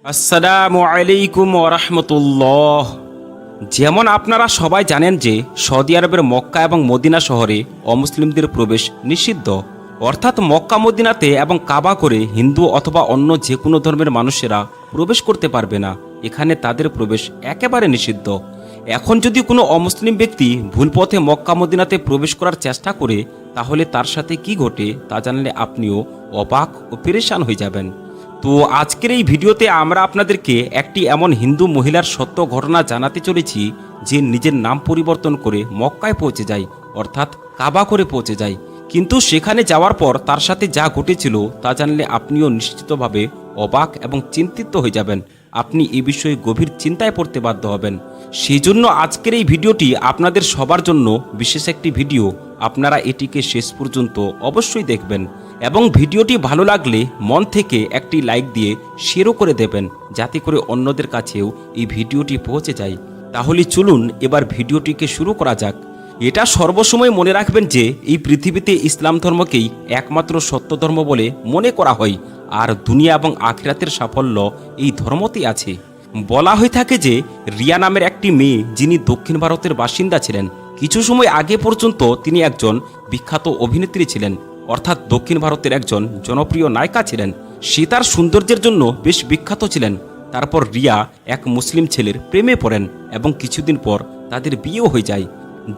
আসসালামু আলাইকুম ওরহমতুল্লাহ। যেমন আপনারা সবাই জানেন যে সৌদি আরবের মক্কা এবং মদিনা শহরে অমুসলিমদের প্রবেশ নিষিদ্ধ। অর্থাৎ মক্কা মদিনাতে এবং কাবা করে হিন্দু অথবা অন্য যে কোনো ধর্মের মানুষেরা প্রবেশ করতে পারবে না। এখানে তাদের প্রবেশ একেবারে নিষিদ্ধ। এখন যদি কোনো অমুসলিম ব্যক্তি ভুল পথে মক্কা মদিনাতে প্রবেশ করার চেষ্টা করে, তাহলে তার সাথে কি ঘটে তা জানলে আপনিও অবাক ও পেরেশান হয়ে যাবেন। তো আজকের এই ভিডিওতে আমরা আপনাদেরকে একটি এমন হিন্দু মহিলার সত্য ঘটনা জানাতে চলেছি, যে নিজের নাম পরিবর্তন করে মক্কায় পৌঁছে যায়, অর্থাৎ কাবা করে পৌঁছে যায়। কিন্তু সেখানে যাওয়ার পর তার সাথে যা ঘটেছিল তা জানলে আপনিও নিশ্চিতভাবে অবাক এবং চিন্তিত হয়ে যাবেন। আপনি এই বিষয়ে গভীর চিন্তায় পড়তে বাধ্য হবেন। সেই জন্য আজকের এই ভিডিওটি আপনাদের সবার জন্য বিশেষ একটি ভিডিও। আপনারা এটিকে শেষ পর্যন্ত অবশ্যই দেখবেন এবং ভিডিওটি ভালো লাগলে মন থেকে একটি লাইক দিয়ে শেয়ারও করে দেবেন, যাতে করে অন্যদের কাছেও এই ভিডিওটি পৌঁছে যায়। তাহলে চলুন এবার ভিডিওটিকে শুরু করা যাক। এটা সর্বসময় মনে রাখবেন যে এই পৃথিবীতে ইসলাম ধর্মকেই একমাত্র সত্য ধর্ম বলে মনে করা হয়, আর দুনিয়া এবং আখিরাতের সাফল্য এই ধর্মতেই আছে। বলা হয়ে থাকে যে রিয়া নামের একটি মেয়ে, যিনি দক্ষিণ ভারতের বাসিন্দা ছিলেন, কিছু সময় আগে পর্যন্ত তিনি একজন বিখ্যাত অভিনেত্রী ছিলেন, অর্থাৎ দক্ষিণ ভারতের একজন জনপ্রিয় নায়িকা ছিলেন। সে তার সৌন্দর্যের জন্য বেশ বিখ্যাত ছিলেন। তারপর রিয়া এক মুসলিম ছেলের প্রেমে পড়েন এবং কিছুদিন পর তাদের বিয়েও হয়ে যায়।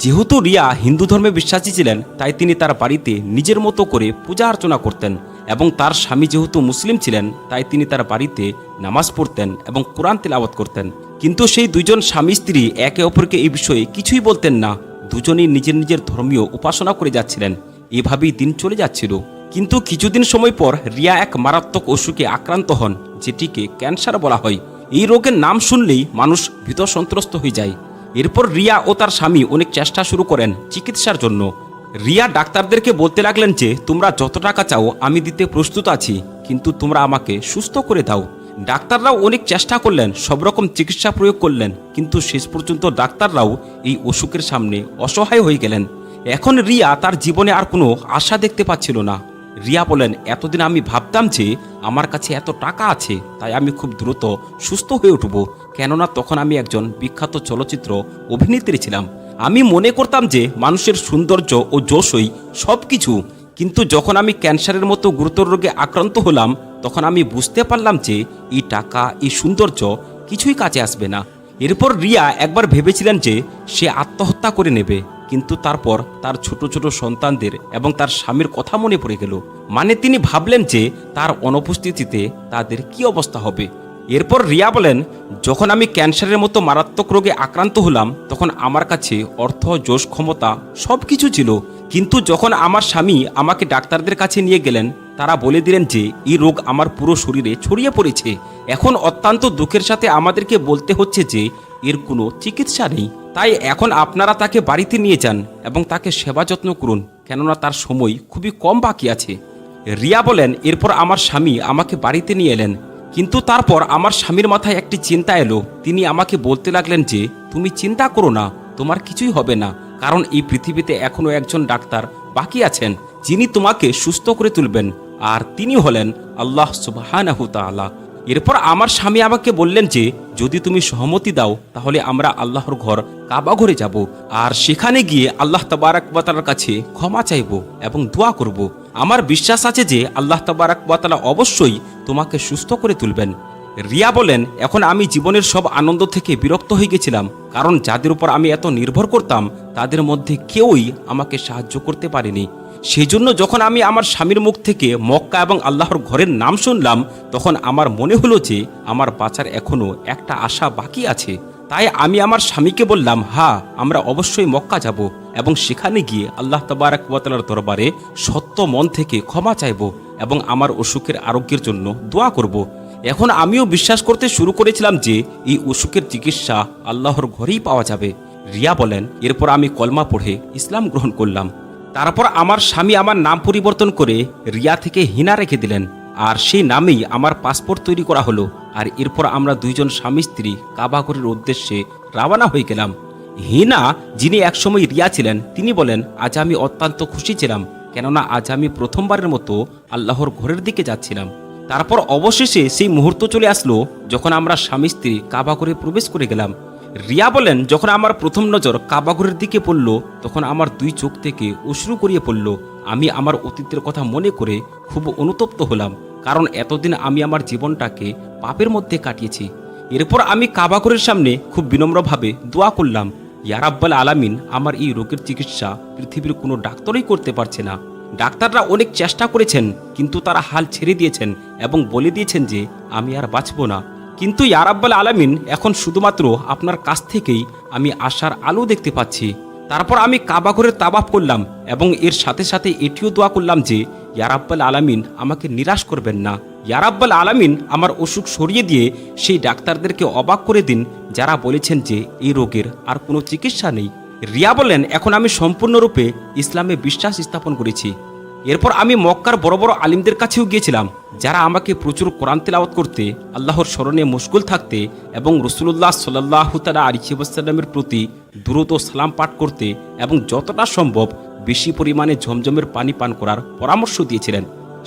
যেহেতু রিয়া হিন্দু ধর্মে বিশ্বাসী ছিলেন, তাই তিনি তার বাড়িতে নিজের মতো করে পূজা অর্চনা করতেন, এবং তার স্বামী যেহেতু মুসলিম ছিলেন, তাই তিনি তার বাড়িতে নামাজ পড়তেন এবং কোরআন তিলাওয়াত করতেন। কিন্তু সেই দুইজন স্বামী স্ত্রী একে অপরকে এই বিষয়ে কিছুই বলতেন না। দুজনেই নিজের নিজের ধর্মীয় উপাসনা করে যাচ্ছিলেন। এভাবেই দিন চলে যাচ্ছিল। কিন্তু কিছুদিন সময় পর রিয়া এক মারাত্মক অসুখে আক্রান্ত হন, যেটিকে ক্যান্সার বলা হয়। এই রোগের নাম শুনলেই মানুষ ভীত সন্ত্রস্ত হয়ে যায়। এরপর রিয়া ও তার স্বামী অনেক চেষ্টা শুরু করেন চিকিৎসার জন্য। রিয়া ডাক্তারদেরকে বলতে লাগলেন যে তোমরা যত টাকা চাও আমি দিতে প্রস্তুত আছি, কিন্তু তোমরা আমাকে সুস্থ করে দাও। ডাক্তাররাও অনেক চেষ্টা করলেন, সব রকম চিকিৎসা প্রয়োগ করলেন, কিন্তু শেষ পর্যন্ত ডাক্তাররাও এই অসুখের সামনে অসহায় হয়ে গেলেন। এখন রিয়া তার জীবনে আর কোনো আশা দেখতে পাচ্ছিল না। রিয়া বলেন, এতদিন আমি ভাবতাম যে আমার কাছে এত টাকা আছে, তাই আমি খুব দ্রুত সুস্থ হয়ে উঠব, কেননা তখন আমি একজন বিখ্যাত চলচ্চিত্র অভিনেত্রী ছিলাম। আমি মনে করতাম যে মানুষের সৌন্দর্য ও যশই সব কিছু। কিন্তু যখন আমি ক্যান্সারের মতো গুরুতর রোগে আক্রান্ত হলাম, তখন আমি বুঝতে পারলাম যে এই টাকা, এই সৌন্দর্য কিছুই কাজে আসবে না। এরপর রিয়া একবার ভেবেছিলেন যে সে আত্মহত্যা করে নেবে, কিন্তু তারপর তার ছোট ছোট সন্তানদের এবং তার স্বামীর কথা মনে পড়ে গেল। মানে তিনি ভাবলেন যে তার অনুপস্থিতিতে তাদের কি অবস্থা হবে। এরপর রিয়া বলেন, যখন আমি ক্যান্সারের মতো মারাত্মক রোগে আক্রান্ত হলাম, তখন আমার কাছে অর্থ, যশ, ক্ষমতা সব কিছু ছিল। কিন্তু যখন আমার স্বামী আমাকে ডাক্তারদের কাছে নিয়ে গেলেন, তারা বলে দিলেন যে এই রোগ আমার পুরো শরীরে ছড়িয়ে পড়েছে। এখন অত্যন্ত দুঃখের সাথে আমাদেরকে বলতে হচ্ছে যে এর কোনো চিকিৎসা নেই। তাই এখন আপনারা তাকে বাড়িতে নিয়ে যান এবং তাকে সেবা যত্ন করুন, কেননা তার সময় খুবই কম বাকি আছে। রিয়া বলেন, এরপর আমার স্বামী আমাকে বাড়িতে নিয়ে এলেন। কিন্তু তারপর আমার স্বামীর মাথায় একটি চিন্তা এলো। তিনি আমাকে বলতে লাগলেন যে তুমি চিন্তা করো না, তোমার কিছুই হবে না, কারণ এই পৃথিবীতে এখনো একজন ডাক্তার বাকি আছেন, যিনি তোমাকে সুস্থ করে তুলবেন, আর তিনি হলেন আল্লাহ সুবহানাহু তাআলা। এরপর আমার স্বামী আমাকে বললেন যে যদি তুমি সহমতি দাও, তাহলে আমরা আল্লাহর ঘর কাবা ঘরে যাব, আর সেখানে গিয়ে আল্লাহ তাবারাক ওয়া তাআলার কাছে ক্ষমা চাইব এবং দোয়া করব। আমার বিশ্বাস আছে যে আল্লাহ তাবারাক ওয়া তাআলা অবশ্যই তোমাকে সুস্থ করে তুলবেন। রিয়া বলেন, এখন আমি জীবনের সব আনন্দ থেকে বিরক্ত হয়ে গেছিলাম, কারণ যাদের উপর আমি এত নির্ভর করতাম তাদের মধ্যে কেউই আমাকে সাহায্য করতে পারেনি। সেই জন্য যখন আমি আমার স্বামীর মুখ থেকে মক্কা এবং আল্লাহর ঘরের নাম শুনলাম, তখন আমার মনে হলো যে আমার বাঁচার এখনো একটা আশা বাকি আছে। তাই আমি আমার স্বামীকে বললাম, হ্যাঁ, আমরা অবশ্যই মক্কা যাব এবং সেখানে গিয়ে আল্লাহ তাবারাক ওয়া তাআলার দরবারে সত্য মন থেকে ক্ষমা চাইব এবং আমার অসুখের আরোগ্যের জন্য দোয়া করব। এখন আমিও বিশ্বাস করতে শুরু করেছিলাম যে এই অসুখের চিকিৎসা আল্লাহর ঘরেই পাওয়া যাবে। রিয়া বলেন, এরপর আমি কলমা পড়ে ইসলাম গ্রহণ করলাম। তারপর আমার স্বামী আমার নাম পরিবর্তন করে রিয়া থেকে হিনা রেখে দিলেন, আর সেই নামেই আমার পাসপোর্ট তৈরি করা হলো। আর এরপর আমরা দুইজন স্বামী স্ত্রী কাবা ঘরের উদ্দেশ্যে রওনা হয়ে গেলাম। হিনা, যিনি একসময় রিয়া ছিলেন, তিনি বলেন, আজ আমি অত্যন্ত খুশি ছিলাম, কেননা আজ আমি প্রথমবারের মতো আল্লাহর ঘরের দিকে যাচ্ছিলাম। তারপর অবশেষে সেই মুহূর্ত চলে আসলো যখন আমরা স্বামী স্ত্রী কাবা ঘরে প্রবেশ করে গেলাম। রিয়া বলেন, যখন আমার প্রথম নজর কাবা ঘরের দিকে পড়ল তখন আমার দুই চোখ থেকে অশ্রু গড়িয়ে পড়ল। আমি আমার অতীতের কথা মনে করে খুব অনুতপ্ত হলাম, কারণ এতদিন আমি আমার জীবনটাকে পাপের মধ্যে কাটিয়েছি। এরপর আমি কাবা ঘরের সামনে খুব বিনম্রভাবে দোয়া করলাম, ইয়া রাব্বাল আলামিন, আমার এই রোগের চিকিৎসা পৃথিবীর কোনো ডাক্তারই করতে পারছে না। ডাক্তাররা অনেক চেষ্টা করেছেন, কিন্তু তারা হাল ছেড়ে দিয়েছেন এবং বলে দিয়েছেন যে আমি আর বাঁচব না। কিন্তু ইয়া রাব্বাল আলামিন, এখন শুধুমাত্র আপনার কাছ থেকেই আমি আশার আলো দেখতে পাচ্ছি। তারপর আমি কাবা ঘরের তাওয়াফ করলাম এবং এর সাথে সাথে এটিও দোয়া করলাম যে ইয়া রাব্বাল আলামিন, আমাকে নিরাশ করবেন না। ইয়া রাব্বাল আলামিন, আমার অসুখ সরিয়ে দিয়ে সেই ডাক্তারদেরকে অবাক করে দিন যারা বলেছেন যে এই রোগের আর কোনো চিকিৎসা নেই। রিয়া বলেন, এখন আমি সম্পূর্ণরূপে ইসলামে বিশ্বাস স্থাপন করেছি। এরপর আমি মক্কার বড় বড় আলিমদের কাছেও গিয়েছিলাম, যারা আমাকে প্রচুর কোরআন তেলাওয়াত করতে, আল্লাহর স্মরণে মশগুল থাকতে এবং রাসূলুল্লাহ সাল্লাল্লাহু তাআলা আলাইহি ওয়াসাল্লামের প্রতি দুরূদ ও সালাম পাঠ করতে এবং যতটা সম্ভব বেশি পরিমাণে ঝমঝমের পানি পান করার পরামর্শ দিয়েছিলেন।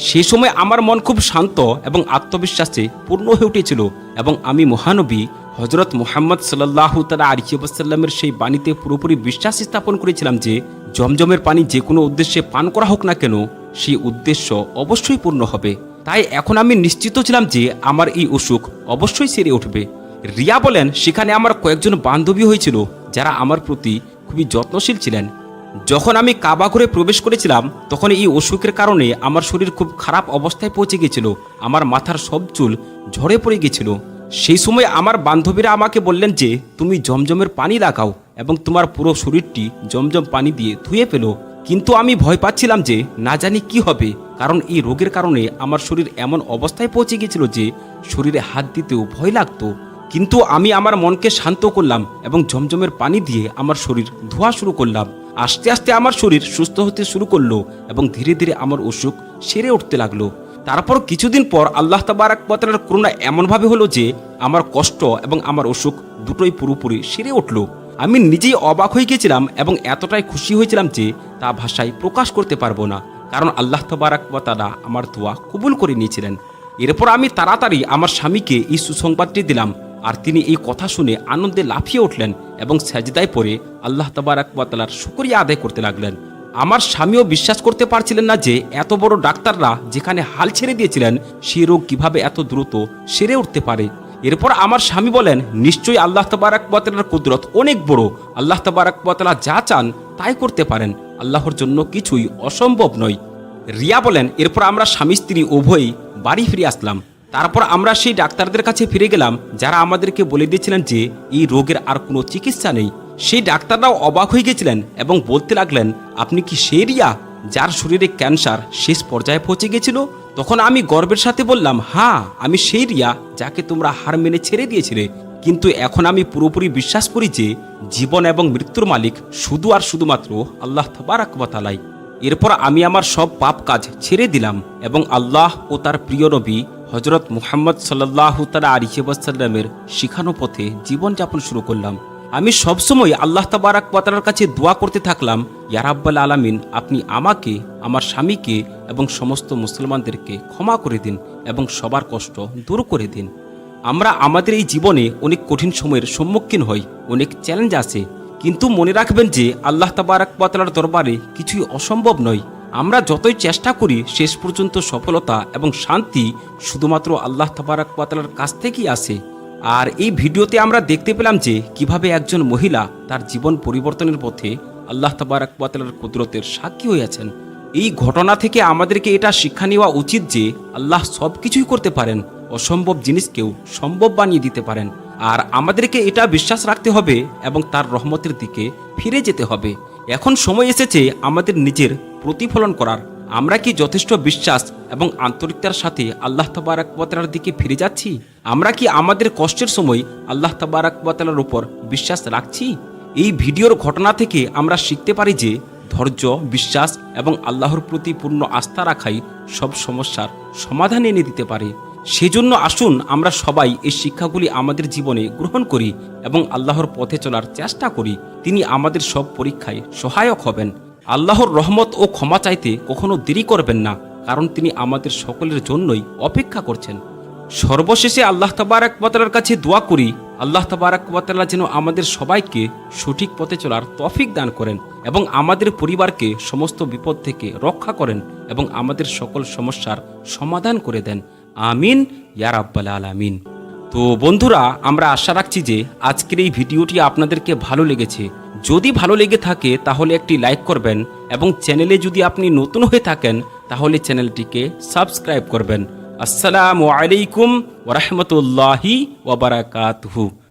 সে সময় আমার মন খুব শান্ত এবং আত্মবিশ্বাসে পূর্ণ হয়ে উঠেছিল এবং আমি মহানবী হযরত মুহাম্মদ সাল্লাল্লাহু তাআলা আলাইহি ওয়াসাল্লামের সেই বাণীতে পুরোপুরি বিশ্বাস স্থাপন করেছিলাম যে জমজমের পানি যে কোনো উদ্দেশ্যে পান করা হোক না কেন, সেই উদ্দেশ্য অবশ্যই পূর্ণ হবে। তাই এখন আমি নিশ্চিত ছিলাম যে আমার এই অসুখ অবশ্যই সেরে উঠবে। রিয়া বলেন, সেখানে আমার কয়েকজন বান্ধবী হয়েছিল যারা আমার প্রতি খুবই যত্নশীল ছিলেন। যখন আমি কাবা ঘরে প্রবেশ করেছিলাম তখন এই অসুখের কারণে আমার শরীর খুব খারাপ অবস্থায় পৌঁছে গিয়েছিল। আমার মাথার সব চুল ঝরে পড়ে গিয়েছিল। সেই সময় আমার বান্ধবীরা আমাকে বললেন যে তুমি জমজমের পানি লাগাও এবং তোমার পুরো শরীরটি জমজম পানি দিয়ে ধুয়ে ফেলো। কিন্তু আমি ভয় পাচ্ছিলাম যে না জানি কি হবে, কারণ এই রোগের কারণে আমার শরীর এমন অবস্থায় পৌঁছে গিয়েছিল যে শরীরে হাত দিতেও ভয় লাগতো। কিন্তু আমি আমার মনকে শান্ত করলাম এবং জমজমের পানি দিয়ে আমার শরীর ধোয়া শুরু করলাম। আস্তে আস্তে আমার শরীর সুস্থ হতে শুরু করলো এবং ধীরে ধীরে আমার অসুখ সেরে উঠতে লাগলো। তারপর কিছুদিন পর আল্লাহ তাবারাক ওয়া তাআলার করুণা এমনভাবে হলো যে আমার কষ্ট এবং আমার অসুখ দুটোই পুরোপুরি সেরে উঠল। আমি নিজেই অবাক হয়ে গিয়েছিলাম এবং এতটাই খুশি হয়েছিলাম যে তা ভাষায় প্রকাশ করতে পারবো না, কারণ আল্লাহ তাবারাক ওয়া তাআলা আমার দোয়া কবুল করে নিয়েছিলেন। এরপর আমি তাড়াতাড়ি আমার স্বামীকে এই সুসংবাদটি দিলাম, আর তিনি এই কথা শুনে আনন্দে লাফিয়ে উঠলেন এবং সেজদায় পড়ে আল্লাহ তাবারাক ওয়া তাআলার শুকরিয়া আদায় করতে লাগলেন। আমার স্বামীও বিশ্বাস করতে পারছিলেন না যে এত বড় ডাক্তাররা যেখানে হাল ছেড়ে দিয়েছিলেন সেই রোগ কিভাবে এত দ্রুত সেরে উঠতে পারে। এরপর আমার স্বামী বলেন, নিশ্চয়ই আল্লাহ তাবারাক ওয়া তাআলার কুদরত অনেক বড়। আল্লাহ তাবারাক ওয়া তাআলা যা চান তাই করতে পারেন, আল্লাহর জন্য কিছুই অসম্ভব নয়। রিয়া বলেন, এরপর আমরা স্বামী স্ত্রী উভয়ই বাড়ি ফিরে আসলাম। তারপর আমরা সেই ডাক্তারদের কাছে ফিরে গেলাম যারা আমাদেরকে বলে দিয়েছিলেন যে এই রোগের আর কোনো চিকিৎসা নেই। সেই ডাক্তাররাও অবাক হয়ে গেছিলেন এবং বলতে লাগলেন, আপনি কি সেই রিয়া যার শরীরে ক্যান্সার শেষ পর্যায়ে পৌঁছে গেছিল? তখন আমি গর্বের সাথে বললাম, হ্যাঁ, আমি সেই রিয়া যাকে তোমরা হার মেনে ছেড়ে দিয়েছিলে। কিন্তু এখন আমি পুরোপুরি বিশ্বাস করি যে জীবন এবং মৃত্যুর মালিক শুধু আর শুধুমাত্র আল্লাহ তাবারাক ওয়া তাআলা। এরপর আমি আমার সব পাপ কাজ ছেড়ে দিলাম এবং আল্লাহ ও তার প্রিয় নবী হযরত মুহাম্মদ সাল্লাল্লাহু তাআলা আলাইহি ওয়াসাল্লামের শিখানো পথে জীবনযাপন শুরু করলাম। আমি সবসময় আল্লাহ তাবারাক ওয়া তাআলার কাছে দোয়া করতে থাকলাম, ইয়া রাব্বাল আলামিন, আপনি আমাকে, আমার স্বামীকে এবং সমস্ত মুসলমানদেরকে ক্ষমা করে দিন এবং সবার কষ্ট দূর করে দিন। আমরা আমাদের এই জীবনে অনেক কঠিন সময়ের সম্মুখীন হই, অনেক চ্যালেঞ্জ আছে, কিন্তু মনে রাখবেন যে আল্লাহ তাবারাক ওয়া তাআলার দরবারে কিছুই অসম্ভব নয়। আমরা যতই চেষ্টা করি শেষ পর্যন্ত সফলতা এবং শান্তি শুধুমাত্র আল্লাহ তাবারাক ওয়া তাআলার কাছ থেকেই আসে। আর এই ভিডিওতে আমরা দেখতে পেলাম যে কিভাবে একজন মহিলা তার জীবন পরিবর্তনের পথে আল্লাহ তাবারাক ওয়া তাআলার কুদরতের সাক্ষী হয়েছেন। এই ঘটনা থেকে আমাদেরকে এটা শিক্ষা নেওয়া উচিত যে আল্লাহ সব কিছুই করতে পারেন, অসম্ভব জিনিসকেও সম্ভব বানিয়ে দিতে পারেন। আর আমাদেরকে এটা বিশ্বাস রাখতে হবে এবং তার রহমতের দিকে ফিরে যেতে হবে। এখন সময় এসেছে আমাদের নিজের প্রতিফলন করার। আমরা কি যথেষ্ট বিশ্বাস এবং আন্তরিকতার সাথে আল্লাহ তাবারাক ওয়া তাআলার দিকে ফিরে যাচ্ছি? আমরা কি আমাদের কষ্টের সময় আল্লাহ তাবারাক ওয়া তাআলার উপর বিশ্বাস রাখছি? এই ভিডিওর ঘটনা থেকে আমরা শিখতে পারি যে ধৈর্য, বিশ্বাস এবং আল্লাহর প্রতি পূর্ণ আস্থা রাখাই সব সমস্যার সমাধান এনে দিতে পারে। সেজন্য আসুন আমরা সবাই এই শিক্ষাগুলি আমাদের জীবনে গ্রহণ করি এবং আল্লাহর পথে চলার চেষ্টা করি। তিনি আমাদের সব পরীক্ষায় সহায়ক হবেন। আল্লাহর রহমত ও ক্ষমা চাইতে কখনো দেরি করবেন না, কারণ তিনি আমাদের সকলের জন্যই অপেক্ষা করছেন। সর্বশেষে আল্লাহ তাবারক ওয়া তাআলার কাছে দোয়া করি, আল্লাহ তাবারক ওয়া তাআলা যেন আমাদের সবাইকে সঠিক পথে চলার তৌফিক দান করেন এবং আমাদের পরিবারকে সমস্ত বিপদ থেকে রক্ষা করেন এবং আমাদের সকল সমস্যার সমাধান করে দেন। আমিন ইয়া রাব্বাল আলামিন। তো বন্ধুরা, আমরা আশা রাখছি যে আজকের এই ভিডিওটি আপনাদেরকে ভালো লেগেছে। যদি ভালো লেগে থাকে তাহলে একটি লাইক করবেন এবং চ্যানেলে যদি আপনি নতুন হয়ে থাকেন তাহলে চ্যানেলটিকে সাবস্ক্রাইব করবেন। আসসালামু আলাইকুম ওয়া রাহমাতুল্লাহি ওয়া বারাকাতুহু।